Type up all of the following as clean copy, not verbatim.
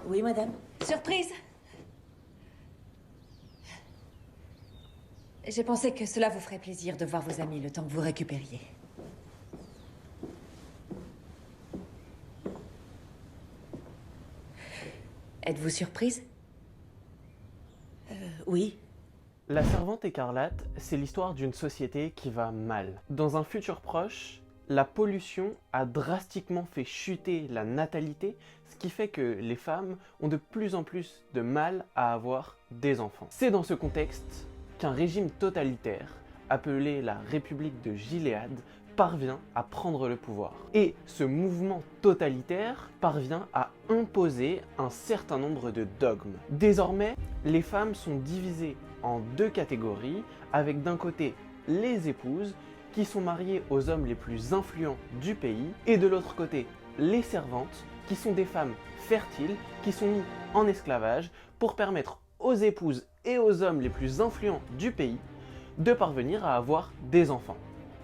Oui, madame. Surprise! J'ai pensé que cela vous ferait plaisir de voir vos amis le temps que vous récupériez. Êtes-vous surprise? Oui. La Servante écarlate, c'est l'histoire d'une société qui va mal. Dans un futur proche, la pollution a drastiquement fait chuter la natalité, ce qui fait que les femmes ont de plus en plus de mal à avoir des enfants. C'est dans ce contexte qu'un régime totalitaire, appelé la République de Gilead, parvient à prendre le pouvoir. Et ce mouvement totalitaire parvient à imposer un certain nombre de dogmes. Désormais, les femmes sont divisées en deux catégories, avec d'un côté les épouses, qui sont mariées aux hommes les plus influents du pays, et de l'autre côté les servantes, qui sont des femmes fertiles, qui sont mises en esclavage pour permettre aux épouses et aux hommes les plus influents du pays de parvenir à avoir des enfants.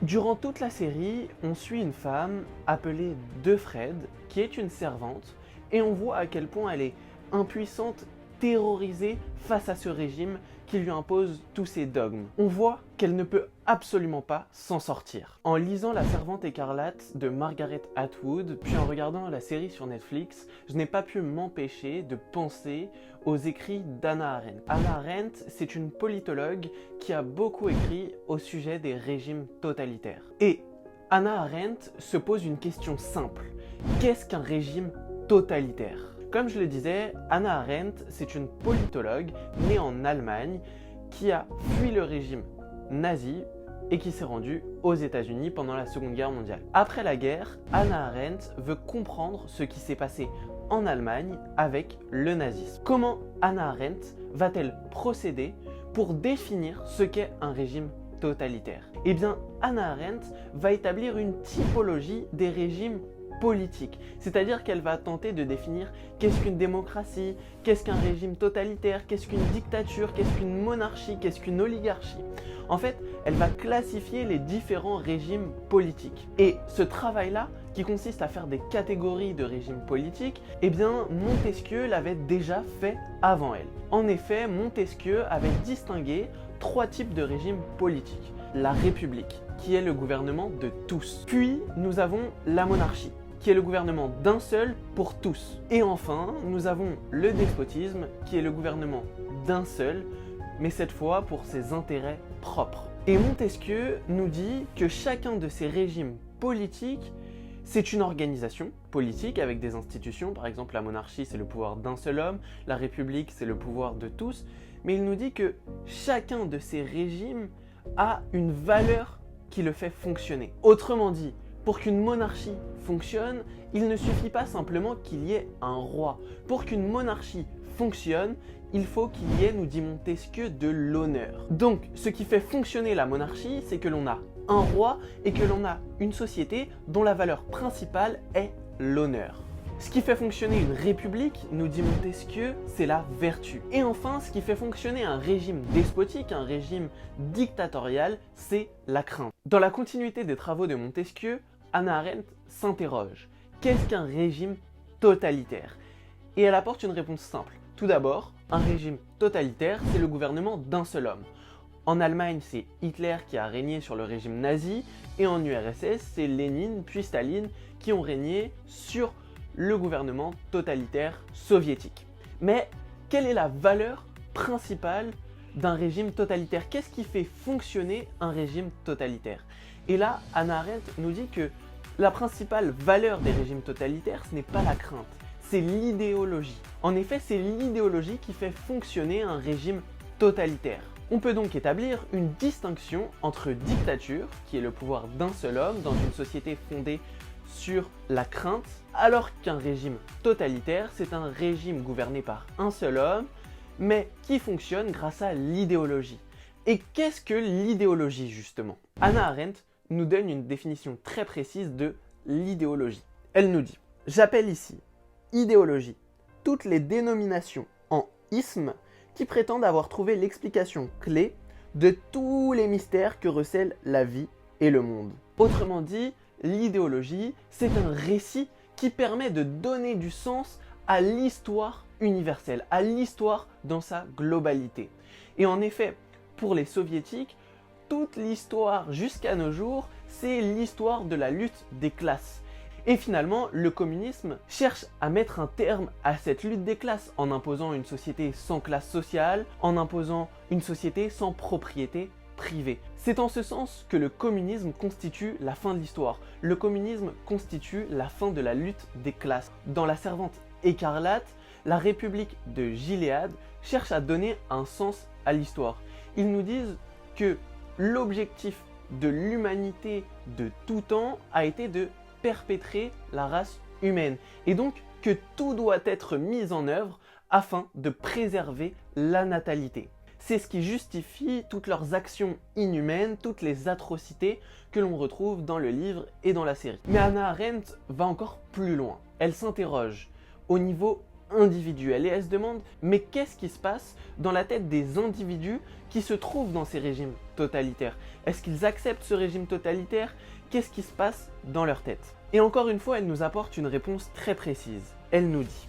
Durant toute la série, on suit une femme appelée Defred, qui est une servante, et on voit à quel point elle est impuissante, terrorisée face à ce régime qui lui impose tous ces dogmes. On voit qu'elle ne peut absolument pas s'en sortir. En lisant La Servante écarlate de Margaret Atwood, puis en regardant la série sur Netflix, je n'ai pas pu m'empêcher de penser aux écrits d'Hannah Arendt. Hannah Arendt, c'est une politologue qui a beaucoup écrit au sujet des régimes totalitaires. Et Hannah Arendt se pose une question simple. Qu'est-ce qu'un régime totalitaire ? Comme je le disais, Hannah Arendt, c'est une politologue née en Allemagne qui a fui le régime nazi et qui s'est rendue aux États-Unis pendant la Seconde Guerre mondiale. Après la guerre, Hannah Arendt veut comprendre ce qui s'est passé en Allemagne avec le nazisme. Comment Hannah Arendt va-t-elle procéder pour définir ce qu'est un régime totalitaire? Eh bien, Hannah Arendt va établir une typologie des régimes politique, c'est-à-dire qu'elle va tenter de définir qu'est-ce qu'une démocratie, qu'est-ce qu'un régime totalitaire, qu'est-ce qu'une dictature, qu'est-ce qu'une monarchie, qu'est-ce qu'une oligarchie. En fait, elle va classifier les différents régimes politiques. Et ce travail-là, qui consiste à faire des catégories de régimes politiques, eh bien Montesquieu l'avait déjà fait avant elle. En effet, Montesquieu avait distingué trois types de régimes politiques. La République, qui est le gouvernement de tous. Puis, nous avons la monarchie, qui est le gouvernement d'un seul pour tous. Et enfin, nous avons le despotisme, qui est le gouvernement d'un seul, mais cette fois pour ses intérêts propres. Et Montesquieu nous dit que chacun de ces régimes politiques, c'est une organisation politique avec des institutions. Par exemple, la monarchie, c'est le pouvoir d'un seul homme, la République, c'est le pouvoir de tous. Mais il nous dit que chacun de ces régimes a une valeur qui le fait fonctionner. Autrement dit, pour qu'une monarchie fonctionne, il ne suffit pas simplement qu'il y ait un roi. Pour qu'une monarchie fonctionne, il faut qu'il y ait, nous dit Montesquieu, de l'honneur. Donc, ce qui fait fonctionner la monarchie, c'est que l'on a un roi et que l'on a une société dont la valeur principale est l'honneur. Ce qui fait fonctionner une république, nous dit Montesquieu, c'est la vertu. Et enfin, ce qui fait fonctionner un régime despotique, un régime dictatorial, c'est la crainte. Dans la continuité des travaux de Montesquieu, Hannah Arendt s'interroge. Qu'est-ce qu'un régime totalitaire? Et elle apporte une réponse simple. Tout d'abord, un régime totalitaire, c'est le gouvernement d'un seul homme. En Allemagne, c'est Hitler qui a régné sur le régime nazi, et en URSS, c'est Lénine puis Staline qui ont régné sur le gouvernement totalitaire soviétique. Mais quelle est la valeur principale d'un régime totalitaire? Qu'est-ce qui fait fonctionner un régime totalitaire? Et là, Hannah Arendt nous dit que la principale valeur des régimes totalitaires, ce n'est pas la crainte, c'est l'idéologie. En effet, c'est l'idéologie qui fait fonctionner un régime totalitaire. On peut donc établir une distinction entre dictature, qui est le pouvoir d'un seul homme dans une société fondée sur la crainte, alors qu'un régime totalitaire, c'est un régime gouverné par un seul homme, mais qui fonctionne grâce à l'idéologie. Et qu'est-ce que l'idéologie justement? Hannah Arendt nous donne une définition très précise de l'idéologie. Elle nous dit « J'appelle ici idéologie toutes les dénominations en ismes qui prétendent avoir trouvé l'explication clé de tous les mystères que recèlent la vie et le monde. » Autrement dit, l'idéologie, c'est un récit qui permet de donner du sens à l'histoire universelle, à l'histoire dans sa globalité. Et en effet, pour les soviétiques, toute l'histoire jusqu'à nos jours, c'est l'histoire de la lutte des classes. Et finalement, le communisme cherche à mettre un terme à cette lutte des classes en imposant une société sans classe sociale, en imposant une société sans propriété privée. C'est en ce sens que le communisme constitue la fin de l'histoire. Le communisme constitue la fin de la lutte des classes. Dans La Servante écarlate, la République de Gilead cherche à donner un sens à l'histoire. Ils nous disent que l'objectif de l'humanité de tout temps a été de perpétrer la race humaine et donc que tout doit être mis en œuvre afin de préserver la natalité. C'est ce qui justifie toutes leurs actions inhumaines, toutes les atrocités que l'on retrouve dans le livre et dans la série. Mais Hannah Arendt va encore plus loin. Elle s'interroge au niveau individuel et elle se demande mais qu'est-ce qui se passe dans la tête des individus qui se trouvent dans ces régimes totalitaires? Est-ce qu'ils acceptent ce régime totalitaire? Qu'est-ce qui se passe dans leur tête? Et encore une fois, elle nous apporte une réponse très précise. Elle nous dit: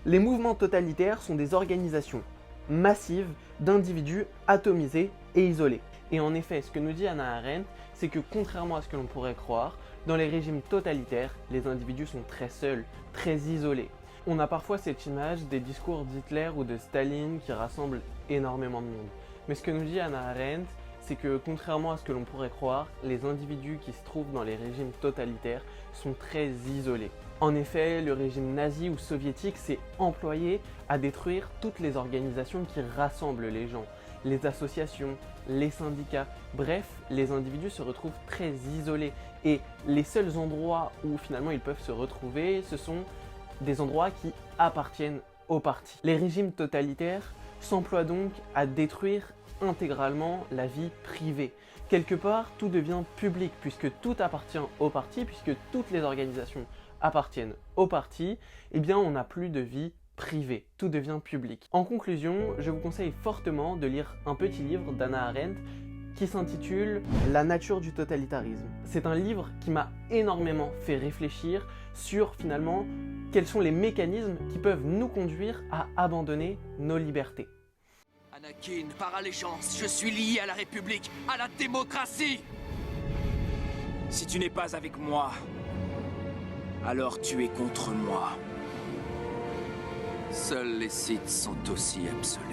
les mouvements totalitaires sont des organisations massives d'individus atomisés et isolés. Et en effet, ce que nous dit Hannah Arendt, c'est que contrairement à ce que l'on pourrait croire, dans les régimes totalitaires, les individus sont très seuls, très isolés. On a parfois cette image des discours d'Hitler ou de Staline qui rassemblent énormément de monde. Mais ce que nous dit Hannah Arendt, c'est que contrairement à ce que l'on pourrait croire, les individus qui se trouvent dans les régimes totalitaires sont très isolés. En effet, le régime nazi ou soviétique s'est employé à détruire toutes les organisations qui rassemblent les gens, les associations, les syndicats, bref, les individus se retrouvent très isolés et les seuls endroits où finalement ils peuvent se retrouver, ce sont des endroits qui appartiennent au parti. Les régimes totalitaires s'emploient donc à détruire intégralement la vie privée. Quelque part, tout devient public puisque tout appartient au parti, puisque toutes les organisations appartiennent au parti, eh bien on n'a plus de vie privée, tout devient public. En conclusion, je vous conseille fortement de lire un petit livre d'Hannah Arendt qui s'intitule « La nature du totalitarisme ». C'est un livre qui m'a énormément fait réfléchir sur finalement quels sont les mécanismes qui peuvent nous conduire à abandonner nos libertés. Anakin, par allégeance, je suis lié à la République, à la démocratie. Si tu n'es pas avec moi, alors tu es contre moi. Seuls les Sith sont aussi absolus.